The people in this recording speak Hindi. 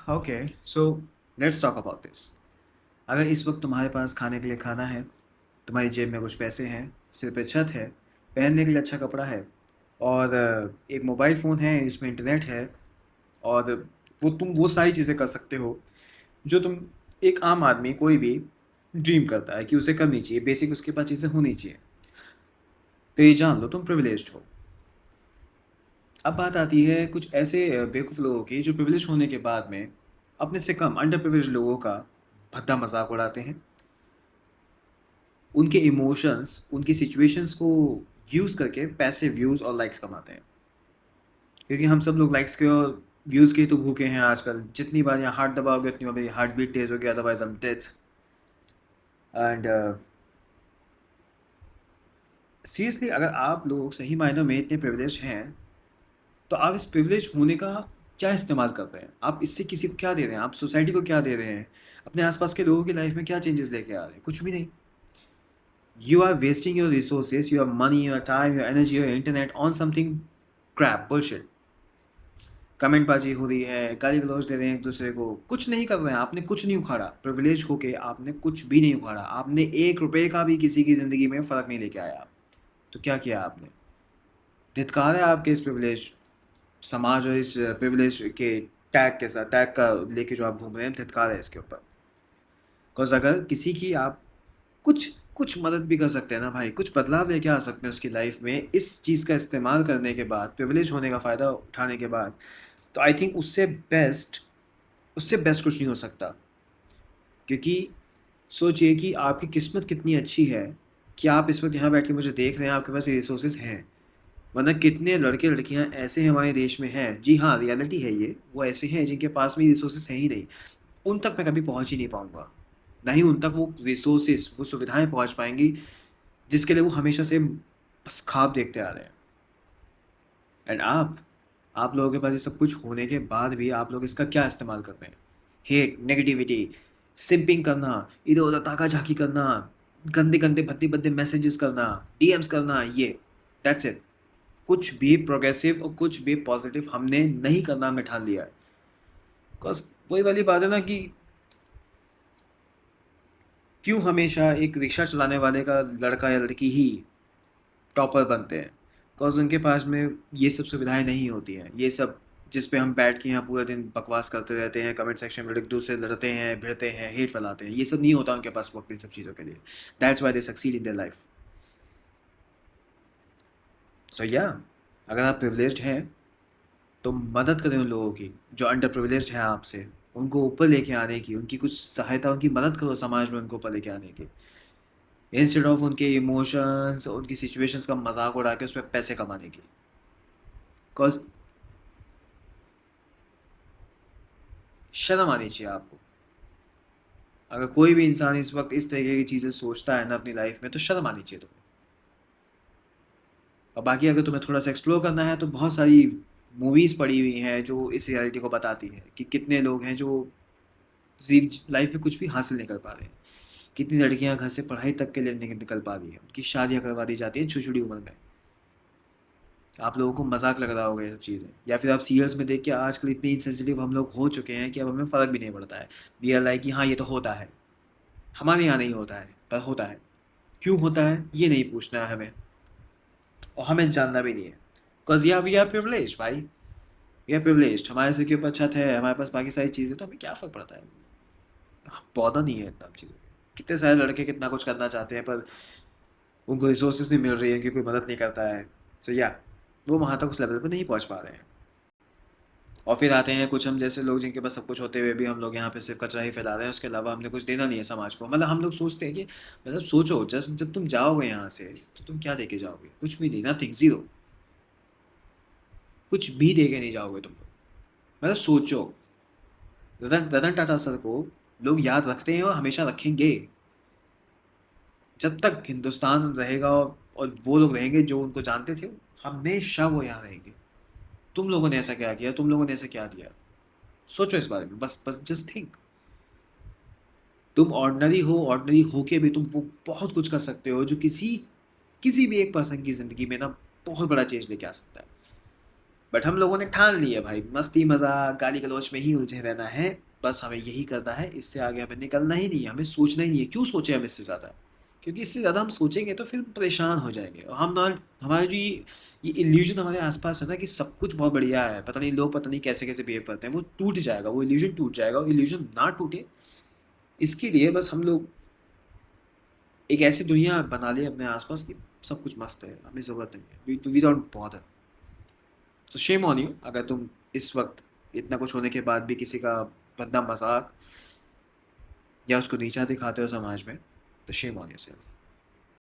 Okay, so let's talk about this. अगर इस वक्त तुम्हारे पास खाने के लिए खाना है, तुम्हारी जेब में कुछ पैसे हैं, सिर पे छत है, पहनने के लिए अच्छा कपड़ा है, और एक मोबाइल फ़ोन है, इसमें इंटरनेट है, और तुम वो सारी चीज़ें कर सकते हो जो तुम, एक आम आदमी कोई भी ड्रीम करता है कि उसे करनी चाहिए, बेसिक उसके पास चीज़ें होनी चाहिए। तो ये जान लो तुम प्रिविलेज्ड हो। अब बात आती है कुछ ऐसे बेवकूफ़ लोगों की जो प्रिविलेज होने के बाद में अपने से कम अंडर प्रिविलेज लोगों का भद्दा मजाक उड़ाते हैं, उनके इमोशंस, उनकी सिचुएशंस को यूज़ करके पैसे, व्यूज़ और लाइक्स कमाते हैं। क्योंकि हम सब लोग लाइक्स के और व्यूज़ के ही तो भूखे हैं आजकल। जितनी बार यहाँ हार्ट दबाओगे उतनी बार मेरी हार्ट बीट तेज़ होगी, otherwise I am dead. And seriously, अगर आप लोग सही मायनों में इतने प्रिविलेज हैं, तो आप इस प्रिविलेज होने का क्या इस्तेमाल कर रहे हैं? आप इससे किसी को क्या दे रहे हैं? आप सोसाइटी को क्या दे रहे हैं? अपने आसपास के लोगों की लाइफ में क्या चेंजेस लेके आ रहे हैं? कुछ भी नहीं। You are wasting your resources, your money, your time, your energy, your internet on something crap, bullshit. Comment बाजी हो रही है, गाली गलौज दे रहे हैं एक दूसरे को, कुछ नहीं कर रहे हैं, आपने कुछ नहीं उखाड़ा। प्रिविलेज होके आपने कुछ भी नहीं उखाड़ा, आपने 1 रुपए का भी किसी की ज़िंदगी में फ़र्क नहीं लेके आया। तो क्या किया आपने? धिक्कार है आपके इस प्रिविलेज समाज और इस प्रिविलेज के टैग के साथ, टैग का लेके जो आप घूम रहे हैं, धिक्कार है इसके ऊपर। बिकॉज़ अगर किसी की आप कुछ कुछ मदद भी कर सकते हैं ना भाई, कुछ बदलाव लेके आ सकते हैं उसकी लाइफ में, इस चीज़ का इस्तेमाल करने के बाद, प्रिविलेज होने का फ़ायदा उठाने के बाद, तो आई थिंक उससे बेस्ट कुछ नहीं हो सकता। क्योंकि सोचिए कि आपकी किस्मत कितनी अच्छी है कि आप इस वक़्त यहाँ बैठ के मुझे देख रहे हैं, आपके पास ये रिसोर्सेज़ हैं। वरना कितने लड़के-लड़कियाँ ऐसे हमारे देश में हैं, जी हाँ, रियलिटी है ये, वो ऐसे हैं जिनके पास में ये रिसोर्सेज़ हैं ही नहीं। उन तक मैं कभी पहुँच ही नहीं पाऊँगा। ना ही उन तक वो रिसोर्सेज़, वो सुविधाएँ पहुँच पाएँगी जिसके लिए वो हमेशा से बस ख्वाब देखते आ रहे हैं। एंड आप लोगों के पास ये सब कुछ होने के बाद भी आप लोग इसका क्या इस्तेमाल कर रहे हैं? हेट, नेगेटिविटी, सिम्पिंग करना, इधर-उधर ताका-झाकी करना, गंदे-गंदे, भद्दे-भद्दे मैसेजेस करना, डीएम्स करना, ये दैट्स इट। कुछ भी प्रोग्रेसिव और कुछ भी पॉजिटिव हमने नहीं करना, हमने ठान लिया है। बिकॉज़ वही वाली बात है ना कि क्यों हमेशा एक रिक्शा चलाने वाले का लड़का या लड़की ही टॉपर बनते हैं? बिकॉज़ उनके पास में ये सब सुविधाएँ नहीं होती हैं। ये सब जिस पे हम बैठ के यहाँ पूरा दिन बकवास करते रहते हैं, कमेंट सेक्शन में एक-दूसरे से लड़ते हैं, भिड़ते हैं, हेट फैलाते हैं, ये सब नहीं होता उनके पास वक़्त इन सब चीज़ों के लिए। That's why they succeed in their life. So yeah, अगर आप प्रिविलेज्ड हैं, तो मदद करें उन लोगों की, जो अंडर प्रिविलेज्ड हैं आपसे। उनको ऊपर लेके आने की, उनकी कुछ सहायता, उनकी मदद करो समाज में उनको ऊपर लेके आने की। इंस्टेड ऑफ उनके इमोशंस, उनकी सिचुएशंस का मज़ाक उड़ा के उसमें पैसे कमाने की। बिकॉज़ शर्म आनी चाहिए आपको। अगर कोई भी इंसान इस वक़्त इस तरीके की चीज़ें सोचता है ना अपनी लाइफ़ में, तो शर्म आनी चाहिए तुम्हें। और बाकी अगर तुम्हें थोड़ा-सा एक्सप्लोर करना है, तो बहुत सारी मूवीज़ पड़ी हुई हैं जो इस रियलिटी को बताती हैं कि कितने लोग हैं जो लाइफ़ में कुछ भी हासिल नहीं कर पा रहे हैं। कितनी लड़कियाँ घर से पढ़ाई तक के लिए नहीं निकल पा रही हैं, उनकी शादियाँ करवा दी जाती हैं छोटी-छोटी उम्र में। आप लोगों को मज़ाक लग रहा होगा ये सब चीज़ें, या फिर आप सीरियल्स में देख के आजकल इतने इनसेंसिटिव हम लोग हो चुके हैं कि अब हमें फ़र्क भी नहीं पड़ता है। वी आर लाइक कि हाँ, ये तो होता है। हमारे यहाँ नहीं होता है, पर होता है। क्यों होता है, ये नहीं पूछना है हमें, और हमें जानना भी नहीं है। बिकॉज़ या वी आर प्रिविलेज्ड भाई, वी आर प्रिविलेज्ड। हमारे सिर के ऊपर छत है, हमारे पास बाकी सारी चीज़ें, तो हमें क्या फ़र्क पड़ता है? पौधा नहीं है इतना चीज़ों का। कितने सारे लड़के कितना कुछ करना चाहते हैं, पर उनको रिसोर्सेज़ नहीं मिल रही है, कि कोई मदद नहीं करता है। सो या, वो वहाँ तक उस लेवल पे नहीं पहुँच पा रहे हैं। और फिर आते हैं कुछ हम जैसे लोग जिनके पास सब कुछ होते हुए भी हम लोग यहाँ पे सिर्फ़ कचरा ही फैला रहे हैं, उसके अलावा हमने कुछ देना नहीं है समाज को। मतलब हम लोग सोचते हैं कि, मतलब सोचो, जस्ट जब तुम जाओगे यहाँ से, तो तुम क्या देके जाओगे? कुछ भी नहीं, नथिंग, ज़ीरो। कुछ भी दे के नहीं जाओगे तुम लोग। मतलब सोचो, रतन रतन टाटा सर को लोग याद रखते हैं और हमेशा रखेंगे। जब तक हिंदुस्तान रहेगा और वो लोग रहेंगे जो उनको जानते थे, हमेशा वो यहाँ रहेंगे। तुम लोगों ने ऐसा क्या किया? तुम लोगों ने ऐसा क्या दिया? सोचो इस बारे में, बस बस जस्ट थिंक। तुम ऑर्डिनरी होके भी तुम वो बहुत कुछ कर सकते हो जो किसी किसी भी एक पर्सन की ज़िंदगी में ना बहुत बड़ा चेंज लेके आ सकता है। बट हम लोगों ने ठान लिया भाई, मस्ती मजाक गाली गलौज में ही उलझे रहना है, बस हमें यही करना है, इससे आगे हमें निकलना ही नहीं है, हमें सोचना ही नहीं है। क्यों सोचे हम इससे ज़्यादा? क्योंकि इससे ज़्यादा हम सोचेंगे तो फिर परेशान हो जाएंगे, और हम ना, हमारा जो ये इल्यूजन हमारे आसपास है ना कि सब कुछ बहुत बढ़िया है, पता नहीं लोग पता नहीं कैसे कैसे बिहेव करते हैं, वो टूट जाएगा, वो इल्यूजन टूट जाएगा। वो इल्यूजन ना टूटे, इसके लिए बस हम लोग एक ऐसी दुनिया बना ले अपने आसपास की सब कुछ मस्त है, हमें ज़रूरत नहीं है, वी डोंट बॉदर। तो शेम ऑन यू अगर तुम इस वक्त इतना कुछ होने के बाद भी किसी का बदनाम मजाक या उसको नीचा दिखाते हो समाज में, तो शेम ऑन योरसेल्फ।